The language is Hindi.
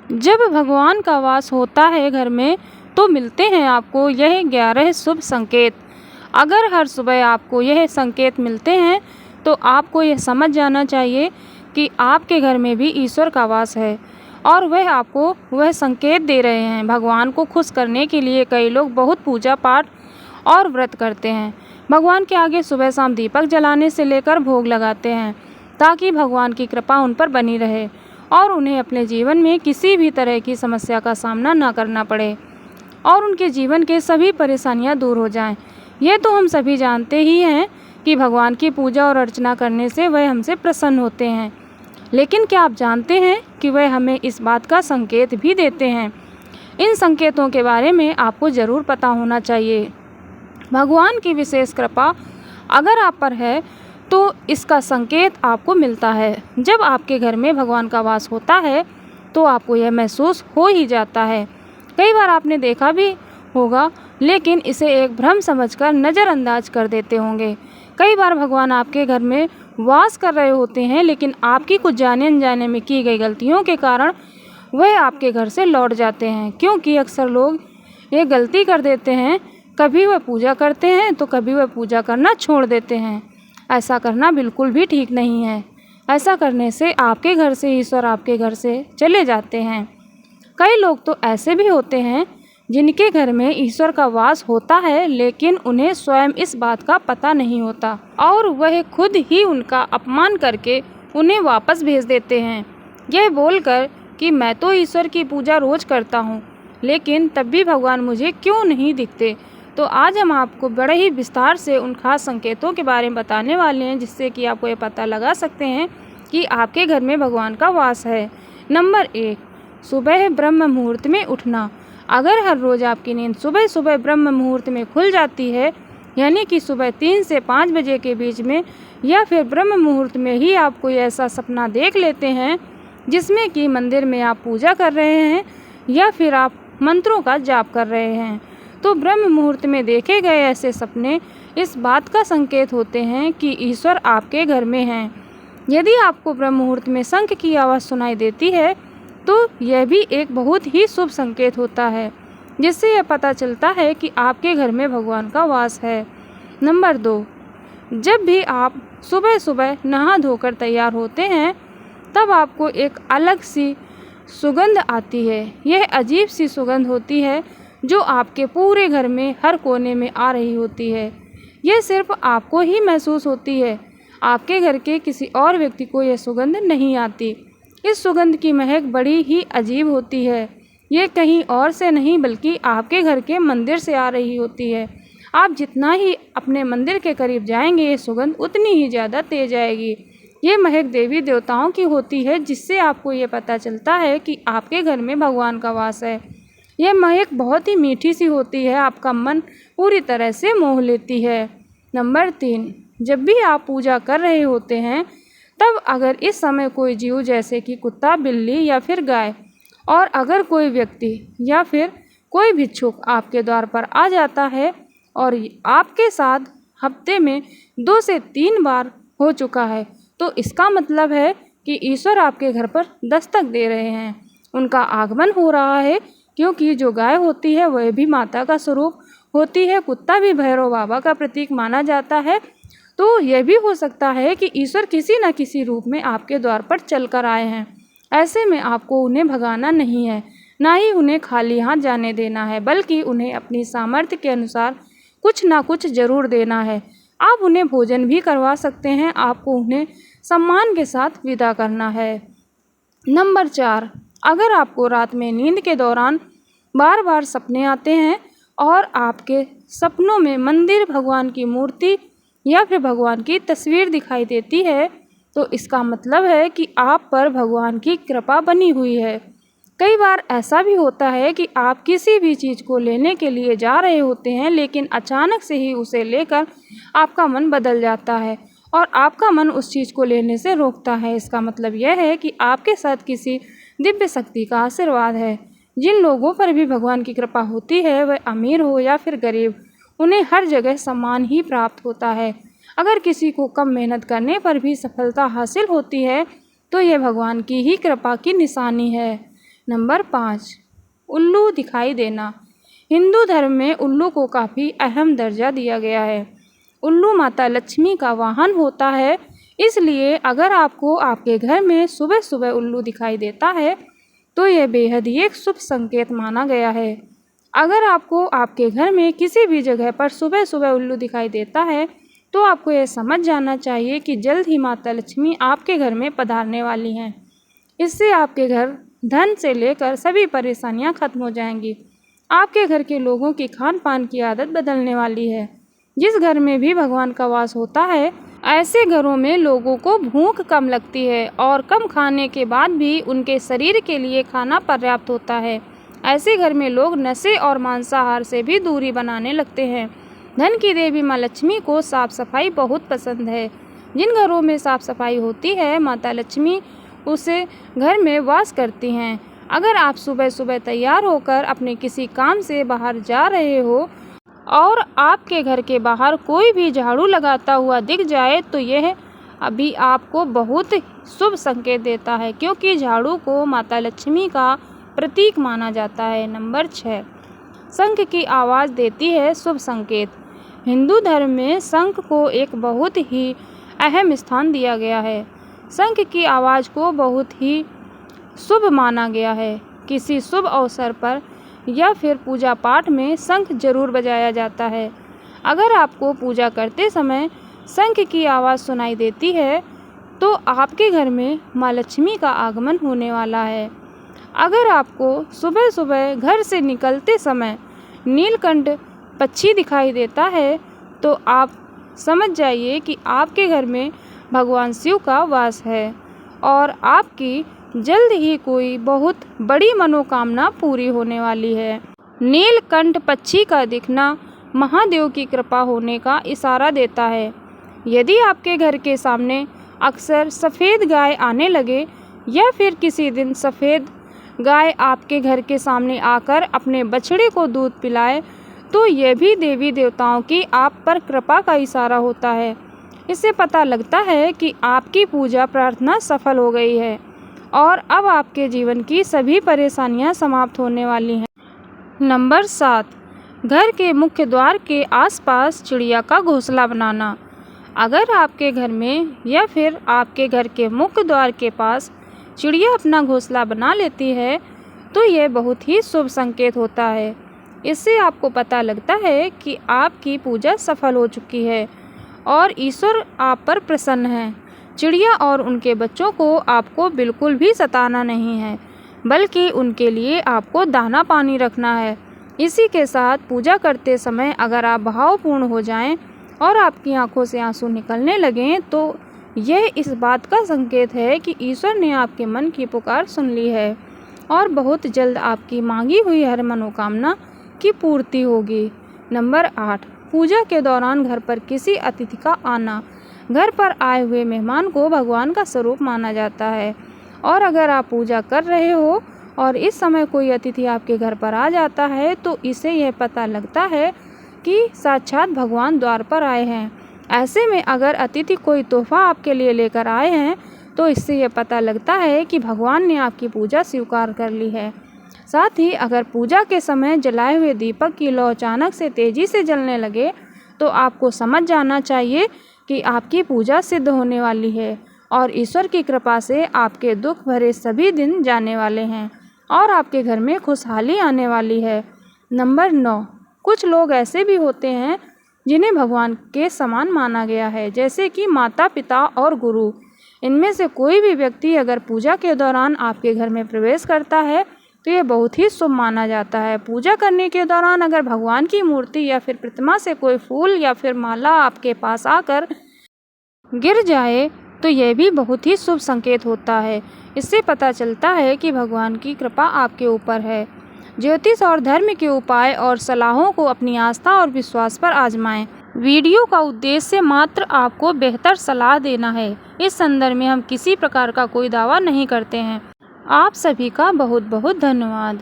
जब भगवान का वास होता है घर में तो मिलते हैं आपको यह 11 शुभ संकेत। अगर हर सुबह आपको यह संकेत मिलते हैं तो आपको यह समझ जाना चाहिए कि आपके घर में भी ईश्वर का वास है और वह आपको वह संकेत दे रहे हैं। भगवान को खुश करने के लिए कई लोग बहुत पूजा पाठ और व्रत करते हैं। भगवान के आगे सुबह शाम दीपक जलाने से लेकर भोग लगाते हैं ताकि भगवान की कृपा उन पर बनी रहे और उन्हें अपने जीवन में किसी भी तरह की समस्या का सामना न करना पड़े और उनके जीवन के सभी परेशानियां दूर हो जाएं। ये तो हम सभी जानते ही हैं कि भगवान की पूजा और अर्चना करने से वह हमसे प्रसन्न होते हैं, लेकिन क्या आप जानते हैं कि वह हमें इस बात का संकेत भी देते हैं। इन संकेतों के बारे में आपको ज़रूर पता होना चाहिए। भगवान की विशेष कृपा अगर आप पर है तो इसका संकेत आपको मिलता है। जब आपके घर में भगवान का वास होता है तो आपको यह महसूस हो ही जाता है। कई बार आपने देखा भी होगा, लेकिन इसे एक भ्रम समझकर नज़रअंदाज कर देते होंगे। कई बार भगवान आपके घर में वास कर रहे होते हैं, लेकिन आपकी कुछ जाने अनजाने में की गई गलतियों के कारण वह आपके घर से लौट जाते हैं। क्योंकि अक्सर लोग ये गलती कर देते हैं, कभी वह पूजा करते हैं तो कभी वह पूजा करना छोड़ देते हैं। ऐसा करना बिल्कुल भी ठीक नहीं है। ऐसा करने से आपके घर से ईश्वर आपके घर से चले जाते हैं। कई लोग तो ऐसे भी होते हैं जिनके घर में ईश्वर का वास होता है, लेकिन उन्हें स्वयं इस बात का पता नहीं होता और वह खुद ही उनका अपमान करके उन्हें वापस भेज देते हैं, यह बोलकर कि मैं तो ईश्वर की पूजा रोज करता हूँ, लेकिन तब भी भगवान मुझे क्यों नहीं दिखते। तो आज हम आपको बड़े ही विस्तार से उन खास संकेतों के बारे में बताने वाले हैं जिससे कि आपको ये पता लगा सकते हैं कि आपके घर में भगवान का वास है। नंबर 1, सुबह ब्रह्म मुहूर्त में उठना। अगर हर रोज़ आपकी नींद सुबह सुबह ब्रह्म मुहूर्त में खुल जाती है, यानी कि सुबह 3 से 5 बजे के बीच में, या फिर ब्रह्म मुहूर्त में ही आप कोई ऐसा सपना देख लेते हैं जिसमें कि मंदिर में आप पूजा कर रहे हैं या फिर आप मंत्रों का जाप कर रहे हैं, तो ब्रह्म मुहूर्त में देखे गए ऐसे सपने इस बात का संकेत होते हैं कि ईश्वर आपके घर में हैं। यदि आपको ब्रह्म मुहूर्त में शंख की आवाज़ सुनाई देती है तो यह भी एक बहुत ही शुभ संकेत होता है, जिससे यह पता चलता है कि आपके घर में भगवान का वास है। नंबर 2, जब भी आप सुबह सुबह नहा धोकर तैयार होते हैं तब आपको एक अलग सी सुगंध आती है। यह अजीब सी सुगंध होती है जो आपके पूरे घर में हर कोने में आ रही होती है। यह सिर्फ आपको ही महसूस होती है, आपके घर के किसी और व्यक्ति को यह सुगंध नहीं आती। इस सुगंध की महक बड़ी ही अजीब होती है। ये कहीं और से नहीं बल्कि आपके घर के मंदिर से आ रही होती है। आप जितना ही अपने मंदिर के करीब जाएंगे ये सुगंध उतनी ही ज़्यादा तेज आएगी। ये महक देवी देवताओं की होती है, जिससे आपको ये पता चलता है कि आपके घर में भगवान का वास है। यह महक बहुत ही मीठी सी होती है, आपका मन पूरी तरह से मोह लेती है। नंबर 3, जब भी आप पूजा कर रहे होते हैं तब अगर इस समय कोई जीव जैसे कि कुत्ता, बिल्ली या फिर गाय, और अगर कोई व्यक्ति या फिर कोई भिक्षुक आपके द्वार पर आ जाता है और आपके साथ हफ्ते में 2 से 3 बार हो चुका है, तो इसका मतलब है कि ईश्वर आपके घर पर दस्तक दे रहे हैं, उनका आगमन हो रहा है। क्योंकि जो गाय होती है वह भी माता का स्वरूप होती है, कुत्ता भी भैरव बाबा का प्रतीक माना जाता है। तो यह भी हो सकता है कि ईश्वर किसी न किसी रूप में आपके द्वार पर चल कर आए हैं। ऐसे में आपको उन्हें भगाना नहीं है, ना ही उन्हें खाली हाथ जाने देना है, बल्कि उन्हें अपनी सामर्थ्य के अनुसार कुछ ना कुछ ज़रूर देना है। आप उन्हें भोजन भी करवा सकते हैं, आपको उन्हें सम्मान के साथ विदा करना है। नंबर 4, अगर आपको रात में नींद के दौरान बार बार सपने आते हैं और आपके सपनों में मंदिर, भगवान की मूर्ति या फिर भगवान की तस्वीर दिखाई देती है, तो इसका मतलब है कि आप पर भगवान की कृपा बनी हुई है। कई बार ऐसा भी होता है कि आप किसी भी चीज़ को लेने के लिए जा रहे होते हैं, लेकिन अचानक से ही उसे लेकर आपका मन बदल जाता है और आपका मन उस चीज़ को लेने से रोकता है। इसका मतलब यह है कि आपके साथ किसी दिव्य शक्ति का आशीर्वाद है। जिन लोगों पर भी भगवान की कृपा होती है, वह अमीर हो या फिर गरीब, उन्हें हर जगह सम्मान ही प्राप्त होता है। अगर किसी को कम मेहनत करने पर भी सफलता हासिल होती है तो यह भगवान की ही कृपा की निशानी है। नंबर 5, उल्लू दिखाई देना। हिंदू धर्म में उल्लू को काफ़ी अहम दर्जा दिया गया है। उल्लू माता लक्ष्मी का वाहन होता है, इसलिए अगर आपको आपके घर में सुबह सुबह उल्लू दिखाई देता है तो यह बेहद ही एक शुभ संकेत माना गया है। अगर आपको आपके घर में किसी भी जगह पर सुबह सुबह उल्लू दिखाई देता है तो आपको यह समझ जाना चाहिए कि जल्द ही माता लक्ष्मी आपके घर में पधारने वाली हैं। इससे आपके घर धन से लेकर सभी परेशानियां खत्म हो जाएंगी। आपके घर के लोगों की खान पान की आदत बदलने वाली है। जिस घर में भी भगवान का वास होता है, ऐसे घरों में लोगों को भूख कम लगती है और कम खाने के बाद भी उनके शरीर के लिए खाना पर्याप्त होता है। ऐसे घर में लोग नशे और मांसाहार से भी दूरी बनाने लगते हैं। धन की देवी माँ लक्ष्मी को साफ सफाई बहुत पसंद है। जिन घरों में साफ सफाई होती है, माता लक्ष्मी उसे घर में वास करती हैं। अगर आप सुबह सुबह तैयार होकर अपने किसी काम से बाहर जा रहे हो और आपके घर के बाहर कोई भी झाड़ू लगाता हुआ दिख जाए तो यह अभी आपको बहुत शुभ संकेत देता है, क्योंकि झाड़ू को माता लक्ष्मी का प्रतीक माना जाता है। नंबर 6, शंख की आवाज़ देती है शुभ संकेत। हिंदू धर्म में शंख को एक बहुत ही अहम स्थान दिया गया है। शंख की आवाज़ को बहुत ही शुभ माना गया है। किसी शुभ अवसर पर या फिर पूजा पाठ में शंख जरूर बजाया जाता है। अगर आपको पूजा करते समय शंख की आवाज़ सुनाई देती है तो आपके घर में माँ लक्ष्मी का आगमन होने वाला है। अगर आपको सुबह सुबह घर से निकलते समय नीलकंठ पक्षी दिखाई देता है तो आप समझ जाइए कि आपके घर में भगवान शिव का वास है और आपकी जल्द ही कोई बहुत बड़ी मनोकामना पूरी होने वाली है। नीलकंठ पक्षी का दिखना महादेव की कृपा होने का इशारा देता है। यदि आपके घर के सामने अक्सर सफ़ेद गाय आने लगे या फिर किसी दिन सफ़ेद गाय आपके घर के सामने आकर अपने बछड़े को दूध पिलाए तो यह भी देवी देवताओं की आप पर कृपा का इशारा होता है। इससे पता लगता है कि आपकी पूजा प्रार्थना सफल हो गई है और अब आपके जीवन की सभी परेशानियां समाप्त होने वाली हैं। नंबर 7, घर के मुख्य द्वार के आसपास चिड़िया का घोंसला बनाना। अगर आपके घर में या फिर आपके घर के मुख्य द्वार के पास चिड़िया अपना घोंसला बना लेती है तो यह बहुत ही शुभ संकेत होता है। इससे आपको पता लगता है कि आपकी पूजा सफल हो चुकी है और ईश्वर आप पर प्रसन्न है। चिड़िया और उनके बच्चों को आपको बिल्कुल भी सताना नहीं है, बल्कि उनके लिए आपको दाना पानी रखना है। इसी के साथ पूजा करते समय अगर आप भावपूर्ण हो जाएं और आपकी आंखों से आंसू निकलने लगें तो यह इस बात का संकेत है कि ईश्वर ने आपके मन की पुकार सुन ली है और बहुत जल्द आपकी मांगी हुई हर मनोकामना की पूर्ति होगी। नंबर 8, पूजा के दौरान घर पर किसी अतिथि का आना। घर पर आए हुए मेहमान को भगवान का स्वरूप माना जाता है और अगर आप पूजा कर रहे हो और इस समय कोई अतिथि आपके घर पर आ जाता है तो इसे यह पता लगता है कि साक्षात भगवान द्वार पर आए हैं। ऐसे में अगर अतिथि कोई तोहफा आपके लिए लेकर आए हैं तो इससे यह पता लगता है कि भगवान ने आपकी पूजा स्वीकार कर ली है। साथ ही अगर पूजा के समय जलाए हुए दीपक की लौ अचानक से तेज़ी से जलने लगे तो आपको समझ जाना चाहिए कि आपकी पूजा सिद्ध होने वाली है और ईश्वर की कृपा से आपके दुख भरे सभी दिन जाने वाले हैं और आपके घर में खुशहाली आने वाली है। नंबर 9, कुछ लोग ऐसे भी होते हैं जिन्हें भगवान के समान माना गया है, जैसे कि माता पिता और गुरु। इनमें से कोई भी व्यक्ति अगर पूजा के दौरान आपके घर में प्रवेश करता है तो यह बहुत ही शुभ माना जाता है। पूजा करने के दौरान अगर भगवान की मूर्ति या फिर प्रतिमा से कोई फूल या फिर माला आपके पास आकर गिर जाए तो यह भी बहुत ही शुभ संकेत होता है। इससे पता चलता है कि भगवान की कृपा आपके ऊपर है। ज्योतिष और धर्म के उपाय और सलाहों को अपनी आस्था और विश्वास पर आजमाएं। वीडियो का उद्देश्य मात्र आपको बेहतर सलाह देना है। इस संदर्भ में हम किसी प्रकार का कोई दावा नहीं करते हैं। आप सभी का बहुत बहुत धन्यवाद।